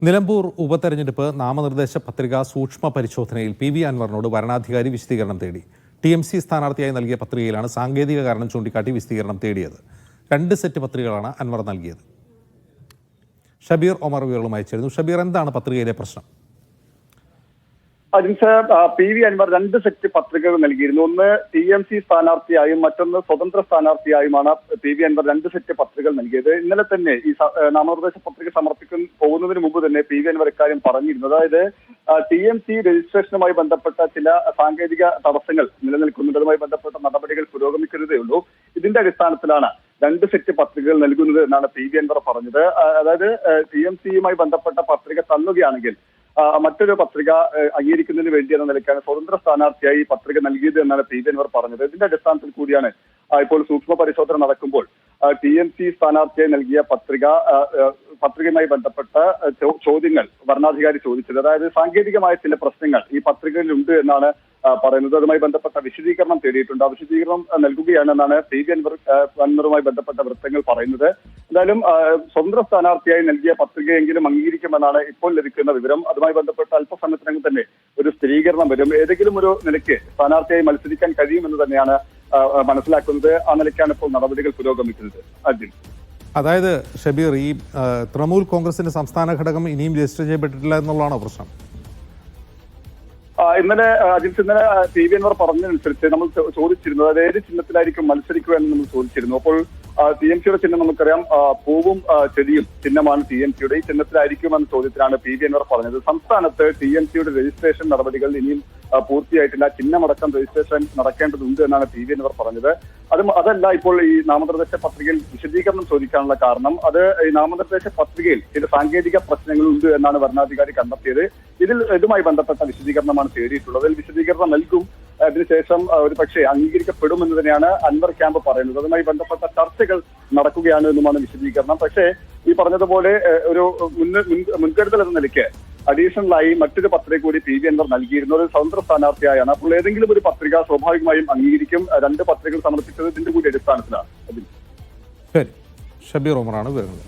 നിലമ്പൂർ ഉപതെരഞ്ഞെടുപ്പ് നാമനിർദ്ദേശ പത്രിക സൂക്ഷ്മ പരിശോധനയിൽ പി വി അൻവറിനോട് വരണാധികാരി വിശദീകരണം തേടി. TMC സ്ഥാനാർത്ഥിയായി നൽകിയ പത്രികയിലാണ് സാങ്കേതിക കാരണം ചൂണ്ടിക്കാട്ടി വിശദീകരണം തേടിയത്. 2 സെറ്റ് പത്രികകളാണ് അൻവർ നൽകിയത്. ഷബീർ ഒമർ വിവരങ്ങളുമായി ചേരുന്നു. ഷബീർ, എന്താണ് പത്രികയിലെ പ്രശ്നം? പി വി അൻവർ 2 സെറ്റ് പത്രികകൾ നൽകിയിരുന്നു. ഒന്ന് TMC സ്ഥാനാർത്ഥിയായും മറ്റൊന്ന് സ്വതന്ത്ര സ്ഥാനാർത്ഥിയായുമാണ് പി വി അൻവർ 2 സെറ്റ് പത്രികകൾ നൽകിയത്. ഇന്നലെ തന്നെ ഈ നാമനിർദ്ദേശ പത്രിക പോകുന്നതിന് മുമ്പ് തന്നെ പി വി അൻവർ ഇക്കാര്യം പറഞ്ഞിരുന്നു. അതായത് TMC രജിസ്ട്രേഷനുമായി ബന്ധപ്പെട്ട ചില സാങ്കേതിക തടസ്സങ്ങൾ നിലനിൽക്കുന്നുണ്ട്. അതുമായി ബന്ധപ്പെട്ട നടപടികൾ പുരോഗമിക്കുന്നതേ ഉള്ളൂ. ഇതിന്റെ അടിസ്ഥാനത്തിലാണ് 2 സെറ്റ് പത്രികകൾ നൽകുന്നത് എന്നാണ് പി വി അൻവർ പറഞ്ഞത്. അതായത് TMCയുമായി ബന്ധപ്പെട്ട പത്രിക തള്ളുകയാണെങ്കിൽ മറ്റൊരു പത്രിക അംഗീകരിക്കുന്നതിന് വേണ്ടി എന്ന നിലയ്ക്കാണ് സ്വതന്ത്ര സ്ഥാനാർത്ഥിയായി പത്രിക നൽകിയത് എന്നാണ് പി വി അൻവർ പറഞ്ഞത്. ഇതിന്റെ അടിസ്ഥാനത്തിൽ കൂടിയാണ് ഇപ്പോൾ സൂക്ഷ്മ പരിശോധന നടക്കുമ്പോൾ TMC സ്ഥാനാർത്ഥിയായി നൽകിയ പത്രികയുമായി ബന്ധപ്പെട്ട ചോദ്യങ്ങൾ വരണാധികാരി ചോദിച്ചത്. അതായത് സാങ്കേതികമായ ചില പ്രശ്നങ്ങൾ ഈ പത്രികയിലുണ്ട് എന്നാണ് പറയുന്നത്. അതുമായി ബന്ധപ്പെട്ട വിശദീകരണം തേടിയിട്ടുണ്ട്. ആ വിശദീകരണം നൽകുകയാണെന്നാണ് പി വി അൻവറുമായി ബന്ധപ്പെട്ട വൃത്തങ്ങൾ പറയുന്നത്. എന്തായാലും സ്വതന്ത്ര സ്ഥാനാർത്ഥിയായി നൽകിയ പത്രികയെങ്കിലും അംഗീകരിക്കുമെന്നാണ് ഇപ്പോൾ ലഭിക്കുന്ന വിവരം. അതുമായി ബന്ധപ്പെട്ട അല്പസമയത്തിനകം തന്നെ ഒരു സ്ഥിരീകരണം വരും. ഏതെങ്കിലും ഒരു നിലയ്ക്ക് സ്ഥാനാർത്ഥിയായി മത്സരിക്കാൻ കഴിയുമെന്ന് തന്നെയാണ് മനസ്സിലാക്കുന്നത്. ആ നിലയ്ക്കാണ് ഇപ്പോൾ നടപടികൾ പുരോഗമിക്കുന്നത്. അർജുൻ, അതായത് ഷബീർ, ഈ തൃണമൂൽ കോൺഗ്രസിന്റെ സംസ്ഥാന ഘടകം ഇനിയും രജിസ്റ്റർ ചെയ്യപ്പെട്ടിട്ടില്ല എന്നുള്ളതാണോ പ്രശ്നം? ഇന്നലെ പി വി അൻവർ പറഞ്ഞതനുസരിച്ച് നമ്മൾ ചോദിച്ചിരുന്നു, അതായത് ഏത് ചിഹ്നത്തിലായിരിക്കും മത്സരിക്കുക എന്ന് നമ്മൾ ചോദിച്ചിരുന്നു. അപ്പോൾ TMCയുടെ ചിഹ്നം നമുക്കറിയാം, പൂവും ചെടിയും ചിഹ്നമാണ് TMCയുടെ. ഈ ചിഹ്നത്തിലായിരിക്കും എന്ന ചോദ്യത്തിലാണ് പി വി അൻവർ പറഞ്ഞത്. സംസ്ഥാനത്ത് TMCയുടെ രജിസ്ട്രേഷൻ നടപടികൾ ഇനിയും പൂർത്തിയായിട്ടില്ല. ചിഹ്നമടക്കം രജിസ്ട്രേഷൻ നടക്കേണ്ടതുണ്ട് എന്നാണ് പി വി അൻവർ പറഞ്ഞത്. അതല്ല ഇപ്പോൾ ഈ നാമനിർദ്ദേശ പത്രികയിൽ വിശദീകരണം ചോദിക്കാനുള്ള കാരണം, അത് ഈ നാമനിർദ്ദേശ പത്രികയിൽ ചില സാങ്കേതിക പ്രശ്നങ്ങളുണ്ട് എന്നാണ് വരണാധികാരി കണ്ടെത്തിയത്. ഇതുമായി ബന്ധപ്പെട്ട വിശദീകരണമാണ് തേടിയിട്ടുള്ളത്. അതിൽ വിശദീകരണം നൽകും. അതിനുശേഷം ഒരു പക്ഷേ അംഗീകരിക്കപ്പെടുമെന്ന് തന്നെയാണ് അൻവർ ക്യാമ്പ് പറയുന്നത്. അതുമായി ബന്ധപ്പെട്ട ചർച്ചകൾ നടക്കുകയാണ് എന്നുമാണ് വിശദീകരണം. പക്ഷേ ഈ പറഞ്ഞതുപോലെ ഒരു മുൻകരുതൽ എന്ന നിലയ്ക്ക് അഡീഷണലായി മറ്റൊരു പത്രിക കൂടി പി വി അൻവർ നൽകിയിരുന്നു. ഒരു സ്വതന്ത്ര സ്ഥാനാർത്ഥിയായാണ്. അപ്പോൾ ഏതെങ്കിലും ഒരു പത്രിക സ്വാഭാവികമായും അംഗീകരിക്കും. 2 പത്രികകൾ സമർപ്പിച്ചത് ഇതിന്റെ കൂടി അടിസ്ഥാനത്തിലാണ്. ശരി, ഷബീർ ഒമറാണ് വിവരങ്ങൾ.